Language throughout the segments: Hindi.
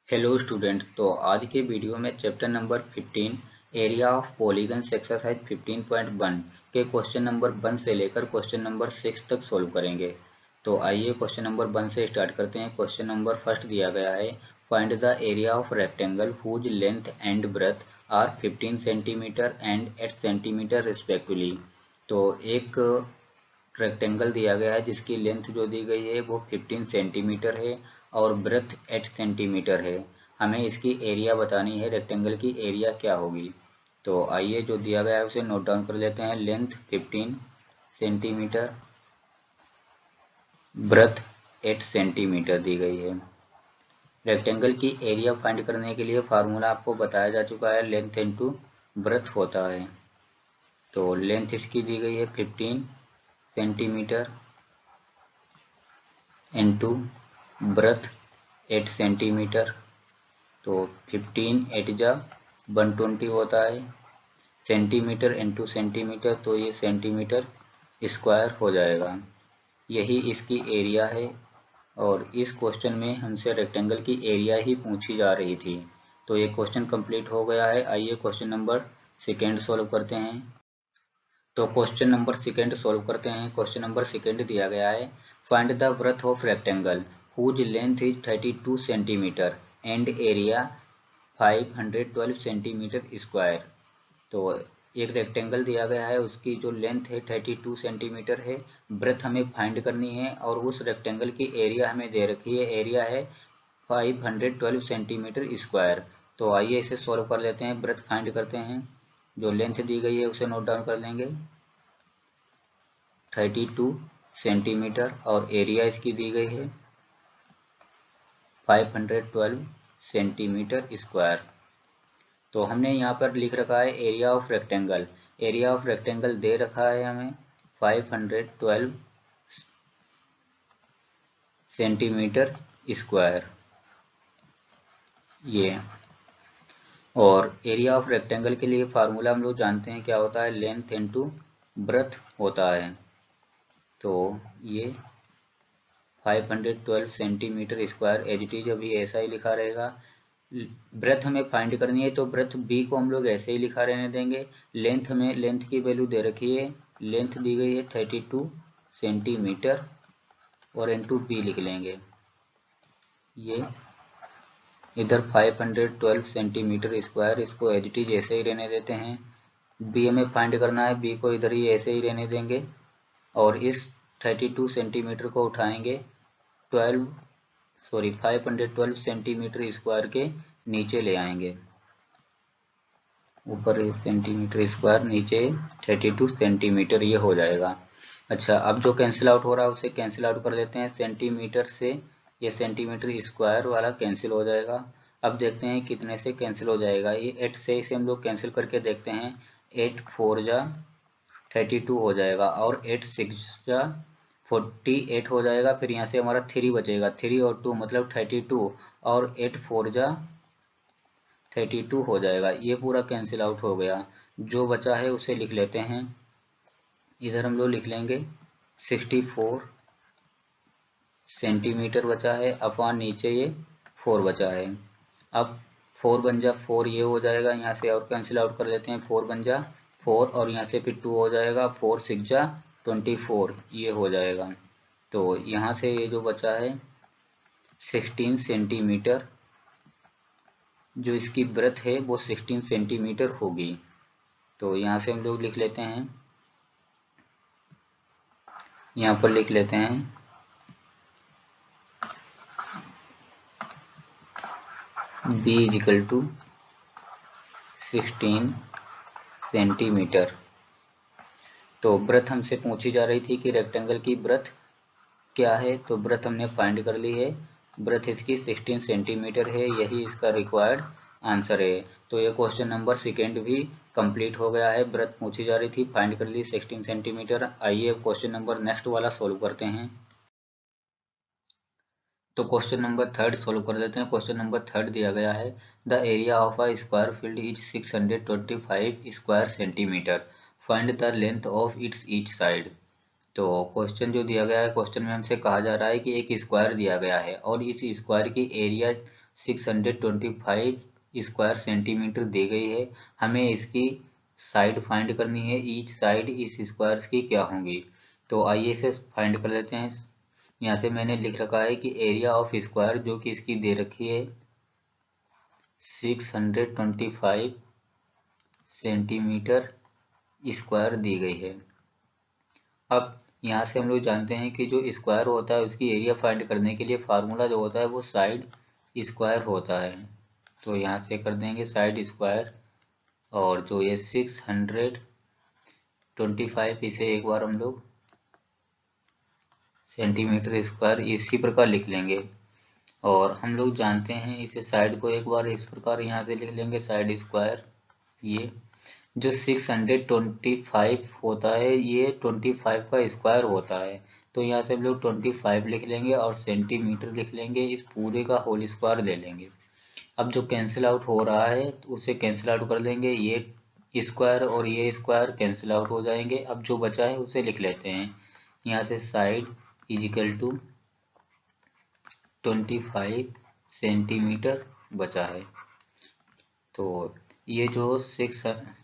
Hello student. तो आज के वीडियो में chapter number 15 area of polygons exercise 15.1 के क्वेश्चन नंबर 1 से लेकर क्वेश्चन नंबर 6 तक सॉल्व करेंगे। तो आइए क्वेश्चन नंबर 1 से स्टार्ट करते हैं। क्वेश्चन नंबर फर्स्ट दिया गया है, find the area of rectangle whose length and breadth are 15 centimetre and 8 centimetre respectively. तो एक रेक्टेंगल दिया गया है जिसकी लेंथ जो दी गई है वो 15 सेंटीमीटर है और ब्रेथ 8 सेंटीमीटर है। हमें इसकी एरिया बतानी है, रेक्टेंगल की एरिया क्या होगी। तो आइए जो दिया गया है उसे नोट डाउन कर लेते हैं। लेंथ 15 सेंटीमीटर, ब्रेथ 8 सेंटीमीटर दी गई है। रेक्टेंगल की एरिया फाइंड करने के लिए फार्मूला आपको बताया जा चुका है, लेंथ इनटू ब्रेथ होता है। तो लेंथ इसकी दी गई है 15 सेंटीमीटर इंटू ब्रेथ 8 सेंटीमीटर। तो 15 8 जा 120 होता है, सेंटीमीटर इंटू सेंटीमीटर, तो ये सेंटीमीटर स्क्वायर हो जाएगा। यही इसकी एरिया है और इस क्वेश्चन में हमसे रेक्टेंगल की एरिया ही पूछी जा रही थी। तो ये क्वेश्चन कंप्लीट हो गया है। आइए क्वेश्चन नंबर सेकेंड सॉल्व करते हैं। तो क्वेश्चन नंबर सेकेंड सॉल्व करते हैं। क्वेश्चन नंबर सेकेंड दिया गया है, find the breadth of rectangle whose length is 32 centimetre and area 512 centimetre square. तो एक रेक्टेंगल दिया गया है, उसकी जो लेंथ है 32 सेंटीमीटर है, ब्रेथ हमें फाइंड करनी है और उस रेक्टेंगल की एरिया हमें दे रखी है, एरिया है 512 सेंटीमीटर स्क्वायर। तो आइए इसे सॉल्व कर लेते हैं, ब्रेथ फाइंड करते हैं। जो लेंथ दी गई है उसे नोट डाउन कर लेंगे, 32 सेंटीमीटर, और एरिया इसकी दी गई है 512 सेंटीमीटर स्क्वायर। तो हमने यहाँ पर लिख रखा है area of rectangle. Area of rectangle दे रखा है हमें 512 सेंटीमीटर स्क्वायर ये। और एरिया ऑफ रेक्टेंगल के लिए फार्मूला हम लोग जानते हैं क्या होता है, लेंथ इनटू ब्रेथ होता है। तो ये 512 centimetre square as it is अभी ऐसा ही लिखा रहेगा। ब्रेथ हमें फाइंड करनी है तो ब्रेथ बी को हम लोग ऐसे ही लिखा रहने देंगे। लेंथ में लेंथ की वैल्यू दे रखी है, लेंथ दी गई है 32 सेंटीमीटर और इनटू बी लिख लेंगे। ये इधर 512 सेंटीमीटर स्क्वायर, इसको एज इट इज ऐसे ही रहने देते हैं। बी हमें फाइंड करना है, बी को इधर ही ऐसे ही रहने देंगे और इस 32 सेंटीमीटर को उठाएंगे 512 सेंटीमीटर स्क्वायर के नीचे ले आएंगे। ऊपर सेंटीमीटर स्क्वायर, नीचे 32 सेंटीमीटर, ये हो जाएगा। अच्छा, अब जो कैंसिल आउट हो रहा है उसे कैंसिल आउट कर लेते हैं। सेंटीमीटर से ये सेंटीमीटर स्क्वायर वाला कैंसिल हो जाएगा। अब देखते हैं कितने से कैंसिल हो जाएगा। ये 8 से इसे हम लोग कैंसिल करके देखते हैं। 8 4 जा 32 हो जाएगा और 8 6 जा 48 हो जाएगा। फिर यहाँ से हमारा 3 बचेगा, 3 और 2 मतलब 32, और 8 4 जा 32 हो जाएगा। ये पूरा कैंसिल आउट हो गया। जो बचा है उसे लिख लेते हैं। इधर हम लोग लिख लेंगे 64 सेंटीमीटर बचा है, अपॉन नीचे ये 4 बचा है। अब 4 बन जा 4 ये हो जाएगा, यहाँ से और कैंसिल आउट कर लेते हैं। 4 बन जा 4 और यहाँ से फिर 2 हो जाएगा, 4 6 जा 24 ये हो जाएगा। तो यहाँ से ये जो बचा है 16 सेंटीमीटर, जो इसकी ब्रेथ है वो 16 सेंटीमीटर होगी। तो यहाँ से हम लोग लिख लेते हैं, यहाँ पर लिख लेते हैं b is equal to 16 centimetre. तो ब्रेथ हमसे पूछी जा रही थी कि रेक्टेंगल की ब्रेथ क्या है, तो ब्रेथ हमने फाइंड कर ली है। ब्रेथ इसकी 16 सेंटीमीटर है, यही इसका रिक्वायर्ड आंसर है। तो ये क्वेश्चन नंबर सेकेंड भी कंप्लीट हो गया है। ब्रेथ पूछी जा रही थी, फाइंड कर ली 16 सेंटीमीटर। आइए अब क्वेश्चन नंबर नेक्स्ट वाला सोल्व करते हैं। तो क्वेश्चन नंबर थर्ड सोल्व कर देते हैं। क्वेश्चन नंबर थर्ड दिया गया है, the area of a square field is 625 square centimetre, find the length of its each side. तो क्वेश्चन जो दिया गया है, क्वेश्चन में हमसे कहा जा रहा है कि एक स्क्वायर दिया गया है और इस स्क्वायर की एरिया 625 स्क्वायर सेंटीमीटर दी गई है। हमें इसकी साइड फाइंड करनी है, ईच साइड इस स्क्वायर की क्या होंगी। तो आइए इसे फाइंड कर लेते हैं। यहाँ से मैंने लिख रखा है कि एरिया ऑफ स्क्वायर जो कि इसकी दे रखी है 625 सेंटीमीटर स्क्वायर दी गई है। अब यहाँ से हम लोग जानते हैं कि जो स्क्वायर होता है उसकी एरिया फाइंड करने के लिए फार्मूला जो होता है वो साइड स्क्वायर होता है। तो यहाँ से कर देंगे साइड स्क्वायर, और जो ये 625 इसे एक बार हम लोग सेंटीमीटर स्क्वायर इसी प्रकार लिख लेंगे। और हम लोग जानते हैं इसे साइड को एक बार इस प्रकार यहाँ से लिख लेंगे साइड स्क्वायर। ये जो 625 होता है ये 25 का स्क्वायर होता है, तो यहाँ से हम लोग 25 लिख लेंगे और सेंटीमीटर लिख लेंगे, इस पूरे का होल स्क्वायर ले लेंगे। अब जो कैंसिल आउट हो रहा है तो उसे कैंसिल आउट कर देंगे, ये स्क्वायर और ये स्क्वायर कैंसिल आउट हो जाएंगे। अब जो बचा है उसे लिख लेते हैं, यहाँ से साइड इजिकल टू 25 सेंटीमीटर बचा है। तो ये जो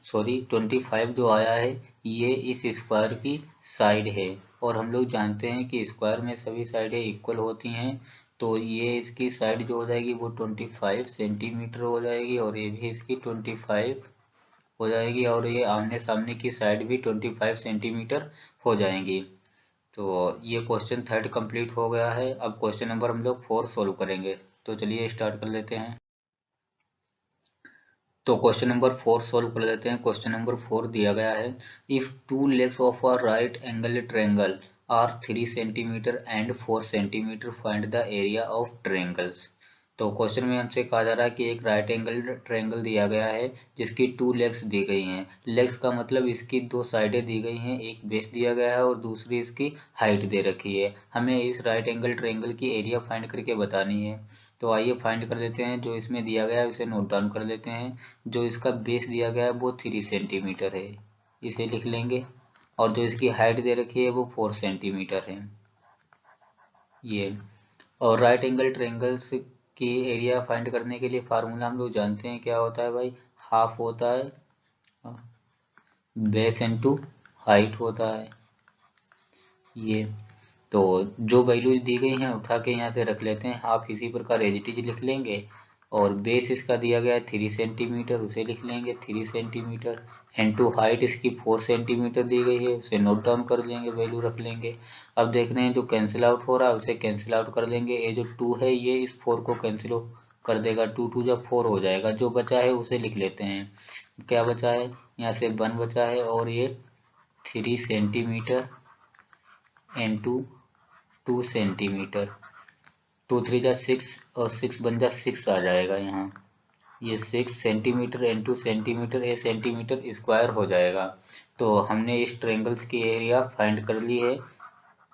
25 जो आया है ये इस स्क्वायर की साइड है, और हम लोग जानते हैं कि स्क्वायर में सभी साइडें इक्वल होती हैं। तो ये इसकी साइड जो हो जाएगी वो 25 सेंटीमीटर हो जाएगी, और ये भी इसकी 25 हो जाएगी, और ये आमने सामने की साइड भी 25 सेंटीमीटर हो जाएंगी। तो ये क्वेश्चन 3 कंप्लीट हो गया है। अब क्वेश्चन नंबर हम लोग 4 सोल्व करेंगे। तो चलिए स्टार्ट कर लेते हैं। तो क्वेश्चन नंबर 4 सोल्व कर लेते हैं। क्वेश्चन नंबर 4 दिया गया है, if two legs of a right angle triangle are 3 centimetre and 4 centimetre, find the area of triangles. तो क्वेश्चन में हमसे कहा जा रहा है कि एक राइट एंगल ट्रायंगल दिया गया है जिसकी 2 लेग्स दी गई हैं। लेग्स का मतलब इसकी 2 साइडें दी गई हैं, एक बेस दिया गया है और दूसरी इसकी हाइट दे रखी है। हमें इस राइट एंगल ट्रायंगल की एरिया फाइंड करके बतानी है। तो आइए फाइंड कर लेते हैं। जो इसमें दिया गया है उसे नोट डाउन कर लेते हैं। जो इसका बेस दिया गया है वो 3 सेंटीमीटर है, इसे लिख लेंगे, और जो इसकी हाइट दे रखी है वो 4 सेंटीमीटर है ये। और राइट एंगल ट्रायंगल्स की एरिया फाइंड करने के लिए फार्मूला हम लोग जानते हैं क्या होता है भाई, हाफ होता है बेस इनटू हाइट होता है ये। तो जो वैल्यूज दी गई हैं उठा के यहाँ से रख लेते हैं, हाफ इसी प्रकार एज इट इज लिख लेंगे, और बेस इसका दिया गया है 3 सेंटीमीटर, उसे लिख लेंगे 3 सेंटीमीटर, इनटू हाइट इसकी 4 सेंटीमीटर दी गई है, उसे नोट डाउन कर लेंगे, वैल्यू रख लेंगे। अब देख रहे हैं जो कैंसिल आउट हो रहा है उसे कैंसिल आउट कर लेंगे, ये जो 2 है ये इस 4 को कैंसिल कर देगा, 2 2 जब 4 हो जाएगा। जो बचा है उसे लिख लेते हैं, क्या बचा है, यहाँ से 1 बचा है, और ये 3 सेंटीमीटर इंटू 2 सेंटीमीटर, 2 3 जा 6 और 6 बन जा 6 आ जाएगा यहाँ। ये 6 सेंटीमीटर इंटू सेंटीमीटर, ये सेंटीमीटर स्क्वायर हो जाएगा। तो हमने इस ट्रायंगल्स की एरिया फाइंड कर ली है।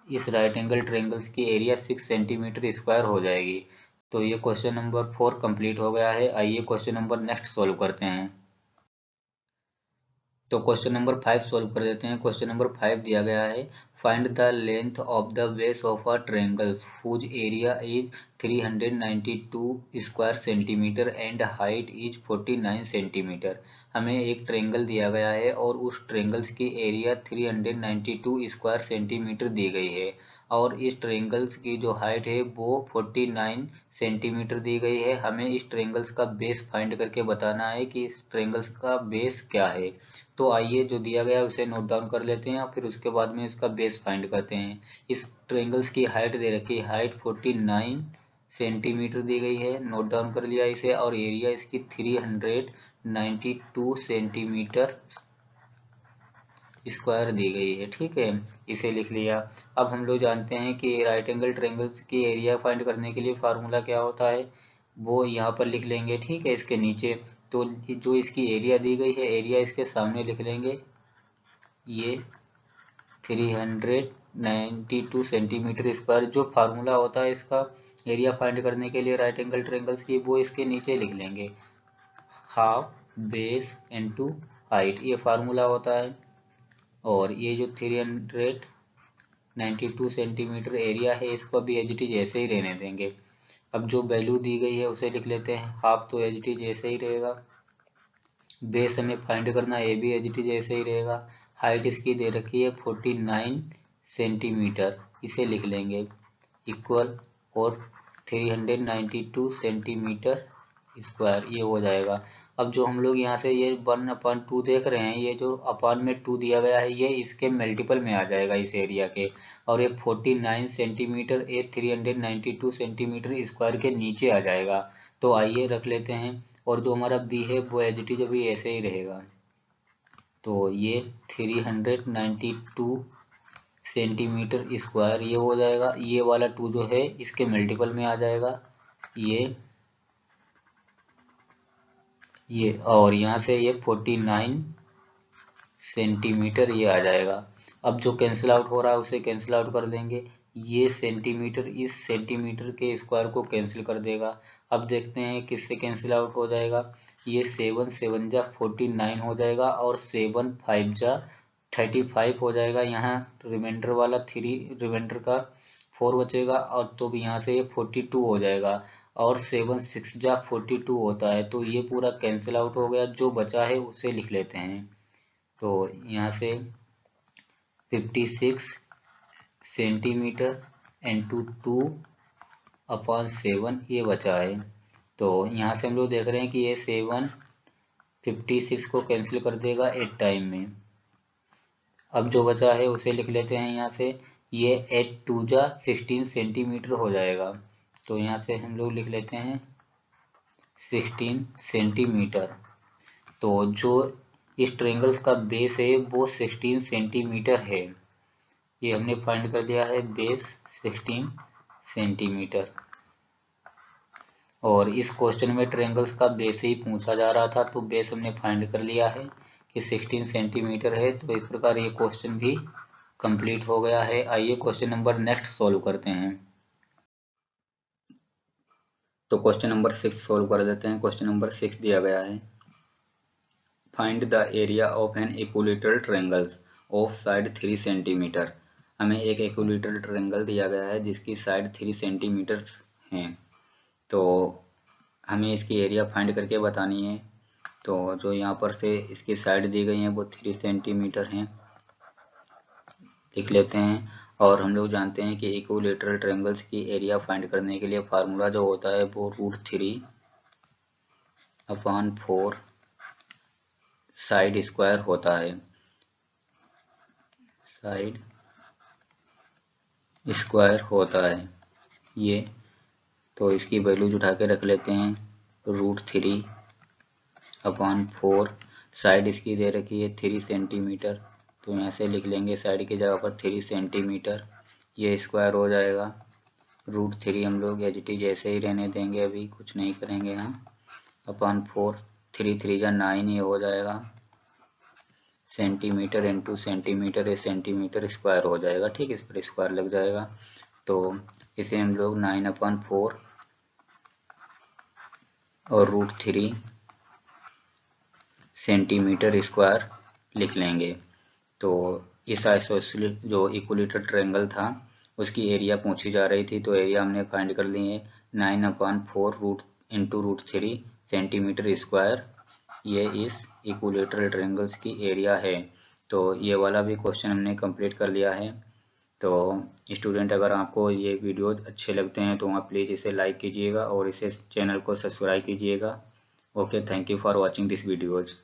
इस राइट एंगल ट्रायंगल्स की एरिया 6 सेंटीमीटर स्क्वायर हो जाएगी। तो ये क्वेश्चन नंबर 4 कंप्लीट हो गया है। आइए क्वेश्चन नंबर नेक्स्ट सोल्व करते हैं। तो क्वेश्चन नंबर 5 सोल्व कर देते हैं। क्वेश्चन नंबर 5 दिया गया है, find the length of the base of a triangle whose area is 392 square centimetre and height is 49 centimetre. हमें एक ट्रायंगल दिया गया है और उस ट्रायंगल्स की एरिया 392 स्क्वायर सेंटीमीटर दी गई है, और इस ट्रायंगल्स की जो हाइट है वो 49 सेंटीमीटर दी गई है। हमें इस ट्रायंगल्स का बेस फाइंड करके बताना है कि इस ट्रायंगल्स का बेस क्या है। तो आइए जो दिया गया है उसे नोट डाउन कर लेते हैं और फिर उसके बाद में इसका बेस फाइंड करते हैं। इस ट्रायंगल्स की हाइट दे रखी है, हाइट 49 सेंटीमीटर दी गई है, नोट डाउन कर लिया इसे, और एरिया इसकी 392 सेंटीमीटर स्क्वायर दी गई है, ठीक है, इसे लिख लिया। अब हम लोग जानते हैं कि राइट एंगल ट्रायंगल्स की एरिया फाइंड करने के लिए फार्मूला क्या होता है, वो यहाँ पर लिख लेंगे, ठीक है, इसके नीचे। तो जो इसकी एरिया दी गई है एरिया इसके सामने लिख लेंगे, ये 392 सेंटीमीटर स्क्वायर। जो फार्मूला होता है इसका एरिया फाइंड करने के लिए राइट एंगल ट्रायंगल्स की, वो इसके नीचे लिख लेंगे, हाफ बेस इनटू हाइट, ये फार्मूला होता है। और ये जो 392 सेंटीमीटर एरिया है इसको भी एज इट इज ऐसे ही रहने देंगे। अब जो वैल्यू दी गई है उसे लिख लेते हैं, हाफ तो एज इट इज ऐसे ही रहेगा, बेस हमें फाइंड करना है, ए भी एज इट इज ऐसे ही रहेगा, हाइट इसकी दे रखी है 49 सेंटीमीटर, इसे लिख लेंगे इक्वल और 392 सेंटीमीटर स्क्वायर, ये हो जाएगा। अब जो हम लोग यहाँ से ये 1/2 देख रहे हैं, ये जो अपान में 2 दिया गया है ये इसके मल्टीपल में आ जाएगा इस एरिया के, और ये 49 सेंटीमीटर ये 392 सेंटीमीटर स्क्वायर के नीचे आ जाएगा। तो आइए रख लेते हैं, और जो हमारा बी है वो एज इट इज अभी ऐसे ही रहेगा। तो ये 392 सेंटीमीटर स्क्वायर ये हो जाएगा, ये वाला 2 जो है इसके मल्टीपल में आ जाएगा, ये और यहाँ से ये 49 सेंटीमीटर ये आ जाएगा। अब जो कैंसिल आउट हो रहा है उसे कैंसिल आउट कर देंगे, ये सेंटीमीटर इस सेंटीमीटर के स्क्वायर को कैंसिल कर देगा। अब देखते हैं किससे कैंसिल आउट हो जाएगा, ये 7 7 जा 49 हो जाएगा और 7 5 जा 35 हो जाएगा, यहाँ रिमाइंडर वाला 3 रिमाइंडर का 4 बचेगा, और तो भी यहाँ से ये 42 हो जाएगा, और 7 6 जा 42 होता है, तो ये पूरा कैंसिल आउट हो गया। जो बचा है उसे लिख लेते हैं, तो यहाँ से 56 सेंटीमीटर इंटू 2/7 ये बचा है। तो यहाँ से हम लोग देख रहे हैं कि ये 7 56 को कैंसिल कर देगा 8 टाइम में। अब जो बचा है उसे लिख लेते हैं यहाँ से, ये 8 2 जा 16 सेंटीमीटर हो जाएगा। तो यहाँ से हम लोग लिख लेते हैं 16 सेंटीमीटर। तो जो इस ट्रायंगल का बेस है वो 16 सेंटीमीटर है, ये हमने फाइंड कर दिया है बेस 16 सेंटीमीटर। और इस क्वेश्चन में ट्रायंगल्स का बेस ही पूछा जा रहा था, तो बेस हमने फाइंड कर लिया है कि 16 सेंटीमीटर है। तो इस प्रकार ये क्वेश्चन भी कंप्लीट हो गया है। आइए क्वेश्चन नंबर नेक्स्ट सॉल्व करते हैं। तो क्वेश्चन नंबर 6 सॉल्व कर देते हैं। क्वेश्चन नंबर 6 दिया गया है, find the area of an equilateral triangles of side 3 centimetre. हमें एक इक्विलैटरल ट्रायंगल दिया गया है जिसकी साइड 3 सेंटीमीटर हैं, तो हमें इसकी एरिया फाइंड करके बतानी है। तो जो यहाँ पर से इसकी साइड दी गई है वो 3 सेंटीमीटर हैं, लिख लेते हैं। और हम लोग जानते हैं कि इक्विलैटरल ट्रायंगल्स की एरिया फाइंड करने के लिए फार्मूला जो होता है वो √3/4 साइड स्क्वायर होता है, साइड स्क्वायर होता है ये। तो इसकी वैल्यूज उठा के रख लेते हैं, √3/4, साइड इसकी दे रखी है 3 सेंटीमीटर, तो यहाँ से लिख लेंगे साइड की जगह पर 3 सेंटीमीटर, ये स्क्वायर हो जाएगा। √3 हम लोग एज इट इज ऐसे ही रहने देंगे, अभी कुछ नहीं करेंगे यहाँ, /4, 3 3 जा 9 ये हो जाएगा, सेंटीमीटर इंटू सेंटीमीटर, ये सेंटीमीटर स्क्वायर हो जाएगा, ठीक है, इस पर स्क्वायर लग जाएगा। तो इसे हम लोग 9/4 और √3 सेंटीमीटर स्क्वायर लिख लेंगे। तो इस आइसोसेलेस जो इक्विलैटरल ट्रायंगल था उसकी एरिया पूछी जा रही थी, तो एरिया हमने फाइंड कर ली है 9/4 इंटू √3 सेंटीमीटर स्क्वायर, ये इस इक्विलैटरल ट्रायंगल्स की एरिया है। तो ये वाला भी क्वेश्चन हमने कंप्लीट कर लिया है। तो स्टूडेंट, अगर आपको ये वीडियो अच्छे लगते हैं तो आप प्लीज़ इसे लाइक कीजिएगा और इसे चैनल को सब्सक्राइब कीजिएगा। Okay, thank you for watching this videos.